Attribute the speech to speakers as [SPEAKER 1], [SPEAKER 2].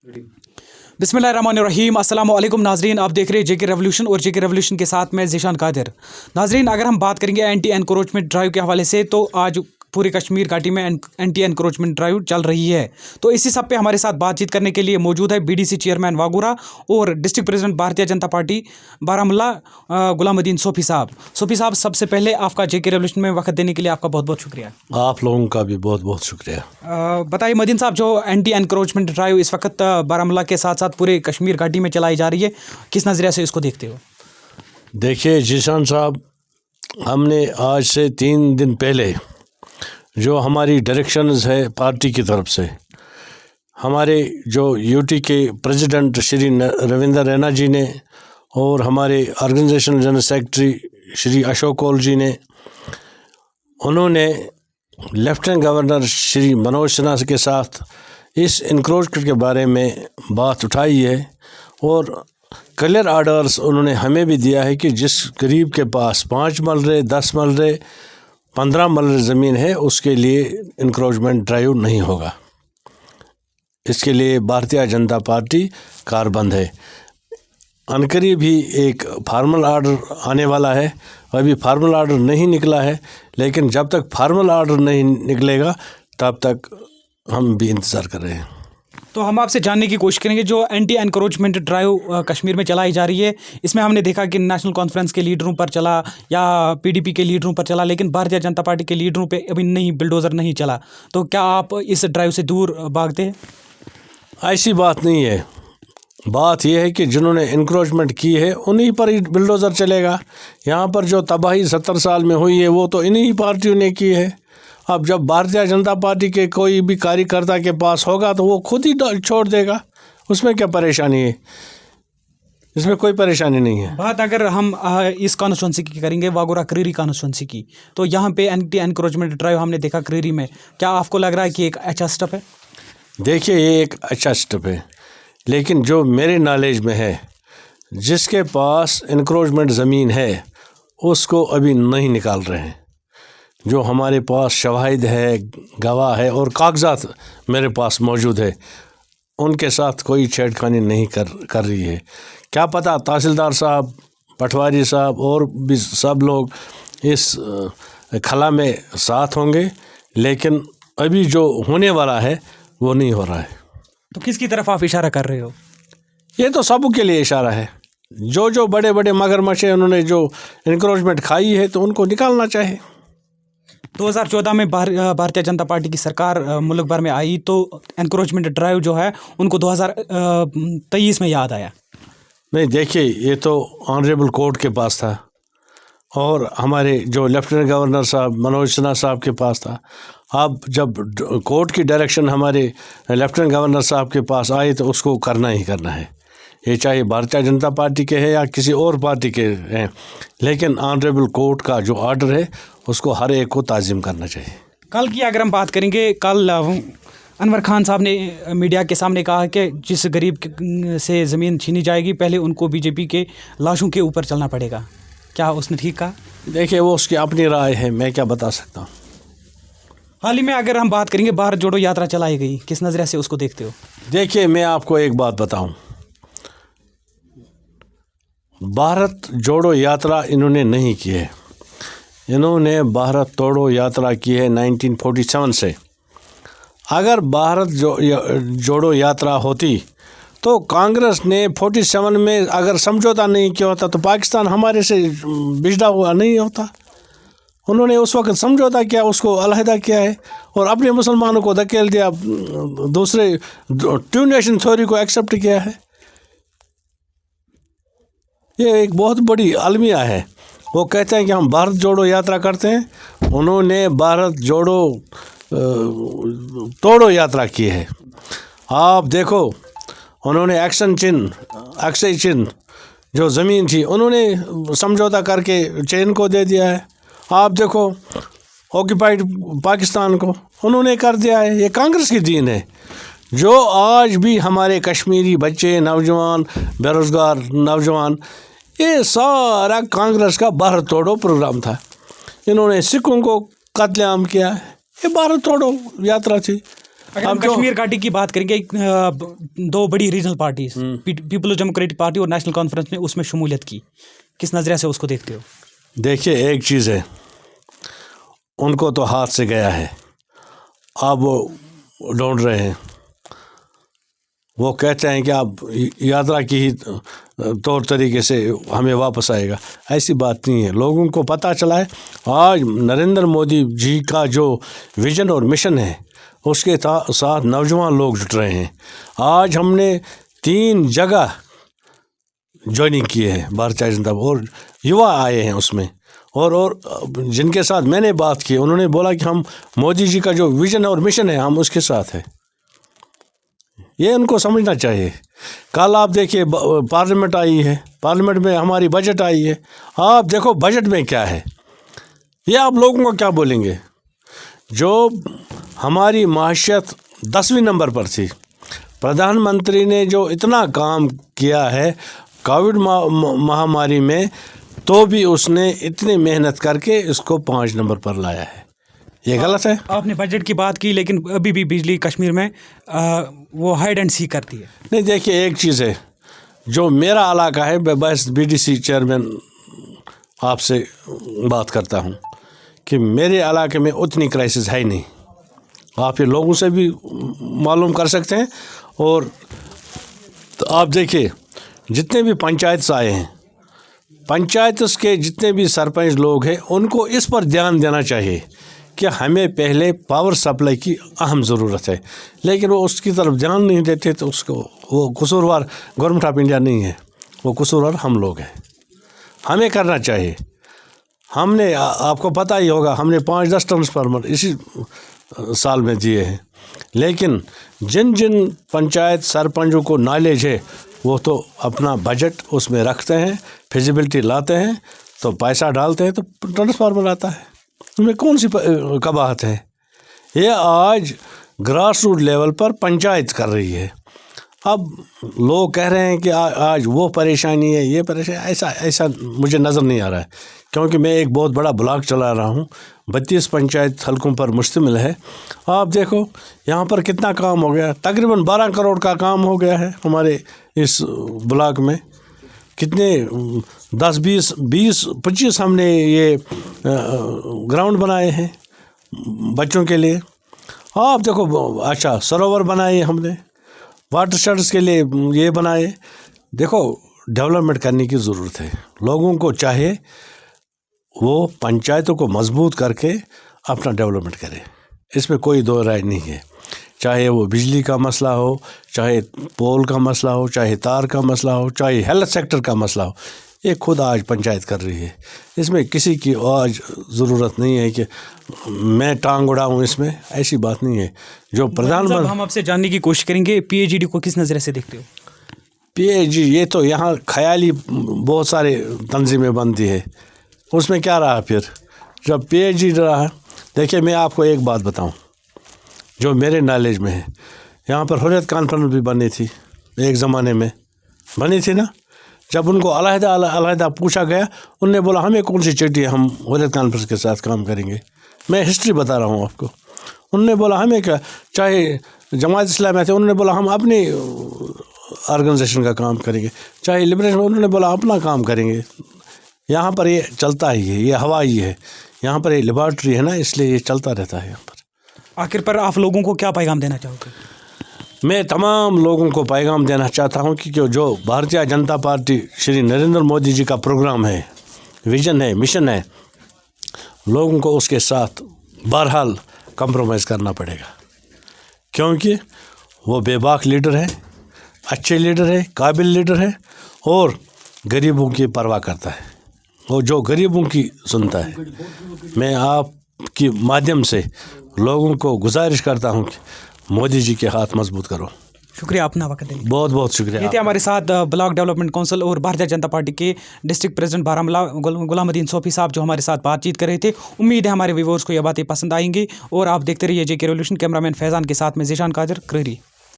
[SPEAKER 1] बिस्मिल्लाहिर्रहमानिर्रहीम अस्सलाम वालेकुम नाजरीन, आप देख रहे हैं जेके रेवोल्यूशन और जेके रेवोल्यूशन के साथ मैं ज़ीशान कादिर। नाजरीन, अगर हम बात करेंगे एंटी एनक्रोचमेंट ड्राइव के हवाले से, तो आज पूरे कश्मीर घाटी में एंटी एनक्रोचमेंट ड्राइव चल रही है। तो इसी सब पे हमारे साथ बातचीत करने के लिए मौजूद है बीडीसी चेयरमैन वागूरा और district president Bharatiya Janata party Baramulla Gulamuddin Sophie साहब। सोफी साहब, सबसे पहले आपका जेके रेवोल्यूशन में वक्त देने के लिए आपका बहुत बहुत शुक्रिया।
[SPEAKER 2] आप लोगों का भी बहुत बहुत शुक्रिया।
[SPEAKER 1] बताइए मदीन साहब, जो एंटी एनक्रोचमेंट ड्राइव इस वक्त बारामुल्ला के साथ साथ पूरे कश्मीर घाटी में चलाई जा रही है, किस नज़रिए से इसको देखते हो?
[SPEAKER 2] देखिए ज़ीशान साहब, हमने आज से 3 दिन पहले जो हमारी डायरेक्शंस है पार्टी की तरफ से, हमारे जो यूटी के प्रेसिडेंट श्री रविंदर रैना जी ने और हमारे organisation general secretary Shri Ashok Kaul ji ने, उन्होंने लेफ्टिनेंट गवर्नर श्री मनोज सिन्हा के साथ इस इंक्रोचमेंट के बारे में बात उठाई है और क्लियर आर्डर्स उन्होंने हमें भी दिया है कि जिस गरीब के पास 5 मरले 10 मरले 15 मरले ज़मीन है, उसके लिए इंक्रोचमेंट ड्राइव नहीं होगा। इसके लिए भारतीय जनता पार्टी कारबंद है। अनकरीब भी एक फार्मल आर्डर आने वाला है। अभी फार्मल आर्डर नहीं निकला है, लेकिन जब तक फार्मल आर्डर नहीं निकलेगा तब तक हम भी इंतज़ार कर रहे हैं।
[SPEAKER 1] तो हम आपसे जानने की कोशिश करेंगे, जो एंटी एनक्रोचमेंट ड्राइव कश्मीर में चलाई जा रही है, इसमें हमने देखा कि नेशनल कॉन्फ्रेंस के लीडरों पर चला या पीडीपी के लीडरों पर चला, लेकिन भारतीय जनता पार्टी के लीडरों पे अभी नहीं, बिल्डोज़र नहीं चला। तो क्या आप इस ड्राइव से दूर भागते हैं?
[SPEAKER 2] ऐसी बात नहीं है। बात यह है कि जिन्होंने इंक्रोचमेंट की है उन्हीं पर ही बिल्डोज़र चलेगा। यहाँ पर जो तबाही 70 साल में हुई है वो तो इन्हीं पार्टियों ने की है। अब जब भारतीय जनता पार्टी के कोई भी कार्यकर्ता के पास होगा तो वो खुद ही छोड़ देगा, उसमें क्या परेशानी है? इसमें कोई परेशानी नहीं है।
[SPEAKER 1] बात अगर हम इस कॉन्स्टिट्यूंसी की करेंगे, वागोरा क्रीरी कॉन्स्टिट्यूंसी की, तो यहाँ पे एंटी एनक्रोचमेंट ड्राइव हमने देखा क्रीरी में। क्या आपको लग रहा है कि एक अच्छा स्टेप है?
[SPEAKER 2] देखिए, ये एक अच्छा स्टेप है, लेकिन जो मेरे नॉलेज में है, जिसके पास इंक्रोचमेंट ज़मीन है उसको अभी नहीं निकाल रहे हैं। जो हमारे पास शवाहिद है, गवाह है और कागजात मेरे पास मौजूद है, उनके साथ कोई छेड़खानी नहीं कर रही है। क्या पता तहसीलदार साहब, पटवारी साहब और भी सब लोग इस खला में साथ होंगे, लेकिन अभी जो होने वाला है वो नहीं हो रहा है।
[SPEAKER 1] तो किसकी तरफ आप इशारा कर रहे हो?
[SPEAKER 2] ये तो सबों के लिए इशारा है। जो बड़े बड़े मगरमच्छ हैं, उन्होंने जो इंक्रोचमेंट खाई है तो उनको निकालना चाहिए।
[SPEAKER 1] 2014 में भारतीय जनता पार्टी की सरकार मुल्क भर में आई, तो एनक्रोचमेंट ड्राइव जो है उनको 2023 में याद आया।
[SPEAKER 2] नहीं, देखिए, ये तो ऑनरेबल कोर्ट के पास था और हमारे जो लेफ्टिनेंट गवर्नर साहब मनोज सिन्हा साहब के पास था। अब जब कोर्ट की डायरेक्शन हमारे लेफ्टिनेंट गवर्नर साहब के पास आई तो उसको करना ही करना है। ये चाहे भारतीय जनता पार्टी के हैं या किसी और पार्टी के हैं, लेकिन ऑनरेबल कोर्ट का जो ऑर्डर है उसको हर एक को ताज़ीम करना चाहिए।
[SPEAKER 1] कल की अगर हम बात करेंगे, कल अनवर खान साहब ने मीडिया के सामने कहा कि जिस गरीब से ज़मीन छीनी जाएगी, पहले उनको बीजेपी के लाशों के ऊपर चलना पड़ेगा। क्या उसने ठीक कहा?
[SPEAKER 2] देखिए, वो उसकी अपनी राय है, मैं क्या बता सकता हूँ।
[SPEAKER 1] हाल ही में अगर हम बात करेंगे, भारत जोड़ो यात्रा चलाई गई, किस नज़रिए से उसको देखते हो?
[SPEAKER 2] देखिए, मैं आपको एक बात बताऊँ, भारत जोड़ो यात्रा इन्होंने नहीं की है। इन्होंने भारत तोड़ो यात्रा की है 1947 से। अगर भारत जोड़ो यात्रा होती तो कांग्रेस ने 47 में अगर समझौता नहीं किया होता तो पाकिस्तान हमारे से बिछड़ा हुआ नहीं होता। उन्होंने उस वक्त समझौता किया, उसको अलहदा किया है और अपने मुसलमानों को धकेल दिया, दूसरे टू नेशन थ्योरी को एक्सेप्ट किया है। ये एक बहुत बड़ी अलमिया है। वो कहते हैं कि हम भारत जोड़ो यात्रा करते हैं, उन्होंने भारत जोड़ो तोड़ो यात्रा की है। आप देखो, उन्होंने एक्शन चिन्ह, अक्षय चिन्ह जो ज़मीन थी उन्होंने समझौता करके चैन को दे दिया है। आप देखो, ऑक्यूपाइड पाकिस्तान को उन्होंने कर दिया है। ये कांग्रेस की दीन है। जो आज भी हमारे कश्मीरी बच्चे, नौजवान, बेरोज़गार नौजवान, ये सारा कांग्रेस का भारत तोड़ो प्रोग्राम था। इन्होंने सिखों को कत्लेआम किया है, ये भारत तोड़ो यात्रा थी।
[SPEAKER 1] اگر ہم کشمیر گھاٹی کی بات کریں گے، دو بڑی ریجنل پارٹیز پیپلز ڈیموکریٹک پارٹی اور نیشنل کانفرنس نے اس میں شمولیت کی، کس نظریے سے اس کو دیکھتے ہو؟
[SPEAKER 2] دیکھیے ایک چیز ہے، ان کو تو ہاتھ سے گیا ہے، اب وہ ڈھونڈ رہے ہیں، وہ کہتے ہیں کہ اب یاترا کی ہی طور طریقے سے ہمیں واپس آئے گا، ایسی بات نہیں ہے۔ لوگوں کو پتہ چلا ہے آج نریندر مودی جی کا جو ویژن اور مشن ہے اس کے ساتھ نوجوان لوگ جٹ رہے ہیں۔ آج ہم نے 3 جگہ جوائننگ کی ہے بھارتیہ جنتا اور یوا آئے ہیں اس میں، اور جن کے ساتھ میں نے بات کی انہوں نے بولا کہ ہم مودی جی کا جو ویژن اور مشن ہے ہم اس کے ساتھ ہیں۔ یہ ان کو سمجھنا چاہیے۔ کل آپ دیکھیے پارلیمنٹ آئی ہے، پارلیمنٹ میں ہماری بجٹ آئی ہے، آپ دیکھو بجٹ میں کیا ہے، یہ آپ لوگوں کو کیا بولیں گے؟ جو ہماری معیشت 10ویں نمبر پر تھی، پردھان منتری نے جو اتنا کام کیا ہے کووڈ مہاماری میں، تو بھی اس نے اتنی محنت کر کے اس کو 5 نمبر پر لایا ہے، یہ غلط ہے۔
[SPEAKER 1] آپ نے بجٹ کی بات کی لیکن ابھی بھی بجلی کشمیر میں وہ ہائیڈ اینڈ سی کرتی ہے۔
[SPEAKER 2] نہیں دیکھیے ایک چیز ہے، جو میرا علاقہ ہے، میں بس BDC چیئرمین آپ سے بات کرتا ہوں کہ میرے علاقے میں اتنی کرائسس ہے نہیں، آپ یہ لوگوں سے بھی معلوم کر سکتے ہیں۔ اور آپ دیکھیے جتنے بھی پنچایتس آئے ہیں، پنچایتس کے جتنے بھی سرپنچ لوگ ہیں ان کو اس پر دھیان دینا چاہیے کہ ہمیں پہلے پاور سپلائی کی اہم ضرورت ہے، لیکن وہ اس کی طرف دھیان نہیں دیتے، تو اس کو وہ قصوروار گورنمنٹ آف انڈیا نہیں ہے، وہ قصوروار ہم لوگ ہیں۔ ہمیں کرنا چاہیے، ہم نے آپ کو پتہ ہی ہوگا ہم نے 5-10 ٹرانسفارمر اسی سال میں دیے ہیں، لیکن جن پنچایت سرپنچوں کو نالج ہے وہ تو اپنا بجٹ اس میں رکھتے ہیں، فیزیبلٹی لاتے ہیں تو پیسہ ڈالتے ہیں تو ٹرانسفارمر آتا ہے، ان میں کون سی قباحت ہے؟ یہ آج گراس روٹ لیول پر پنچایت کر رہی ہے۔ اب لوگ کہہ رہے ہیں کہ آج وہ پریشانی ہے، یہ پریشانی، ایسا مجھے نظر نہیں آ رہا ہے، کیونکہ میں ایک بہت بڑا بلاک چلا رہا ہوں، 32 پنچایت حلقوں پر مشتمل ہے۔ آپ دیکھو یہاں پر کتنا کام ہو گیا، تقریباً 12 کروڑ کا کام ہو گیا ہے ہمارے اس بلاک میں، کتنے 10-20-25 ہم نے یہ گراؤنڈ بنائے ہیں بچوں کے لیے۔ آپ دیکھو اچھا سروور بنائے ہم نے، واٹر شیڈز کے لیے یہ بنائے۔ دیکھو ڈیولپمنٹ کرنے کی ضرورت ہے، لوگوں کو چاہے وہ پنچایتوں کو مضبوط کر کے اپنا ڈیولپمنٹ کرے، اس میں کوئی دو رائے نہیں ہے، چاہے وہ بجلی کا مسئلہ ہو، چاہے پول کا مسئلہ ہو، چاہے تار کا مسئلہ ہو، چاہے ہیلتھ سیکٹر کا مسئلہ ہو، یہ خود آج پنچایت کر رہی ہے، اس میں کسی کی آج ضرورت نہیں ہے کہ میں ٹانگ اڑاؤں، اس میں ایسی بات نہیں ہے۔ جو پردھان منتری،
[SPEAKER 1] ہم آپ سے جاننے کی کوشش کریں گے PAGD کو کس نظرے سے دیکھتے ہو؟
[SPEAKER 2] PAG یہ تو یہاں خیالی بہت سارے تنظیمیں بنتی ہے، اس میں کیا رہا پھر جب PAG رہا؟ دیکھیے میں آپ کو ایک بات بتاؤں جو میرے نالج میں ہے، یہاں پر حریت کانفرنس بھی بنی تھی، ایک زمانے میں بنی تھی نا، جب ان کو علیحدہ پوچھا گیا انہوں نے بولا ہمیں کون سی چٹھی ہے، ہم حریت کانفرنس کے ساتھ کام کریں گے۔ میں ہسٹری بتا رہا ہوں آپ کو، انہوں نے بولا ہمیں کیا، چاہے جماعت اسلامیہ تھے انہوں نے بولا ہم اپنی آرگنائزیشن کا کام کریں گے، چاہے لبریشن انہوں نے بولا اپنا کام کریں گے۔ یہاں پر یہ چلتا ہی ہے، یہ ہوا ہی ہے، یہاں پر یہ لیبارٹری ہے نا، اس لیے یہ چلتا رہتا ہے یہاں پر۔
[SPEAKER 1] آخر پر آپ لوگوں کو کیا پیغام دینا چاہو گے؟
[SPEAKER 2] میں تمام لوگوں کو پیغام دینا چاہتا ہوں کہ جو بھارتیہ جنتا پارٹی شری نریندر مودی جی کا پروگرام ہے، ویژن ہے، مشن ہے، لوگوں کو اس کے ساتھ بہرحال کمپرومائز کرنا پڑے گا، کیونکہ وہ بے باک لیڈر ہے، اچھے لیڈر ہے، قابل لیڈر ہے، اور غریبوں کی پرواہ کرتا ہے، وہ جو غریبوں کی سنتا ہے۔ میں آپ کی مادھیم سے لوگوں کو گزارش کرتا ہوں کہ مودی جی کے ہاتھ مضبوط کرو۔
[SPEAKER 1] شکریہ اپنا وقت دینے کے لیے۔
[SPEAKER 2] بہت بہت شکریہ۔
[SPEAKER 1] یہ تھے ہمارے ساتھ بلاک ڈیولپمنٹ کونسل اور بھارتیہ جنتا پارٹی کے ڈسٹرکٹ پریزیڈنٹ بارہمولہ غلام الدین صوفی صاحب، جو ہمارے ساتھ بات چیت کر رہے تھے۔ امید ہے ہمارے ویورز کو یہ باتیں پسند آئیں گی، اور آپ دیکھتے رہیے JK ریولیوشن۔ کیمرہ مین فیضان کے ساتھ میں ذیشان قادر، کریری۔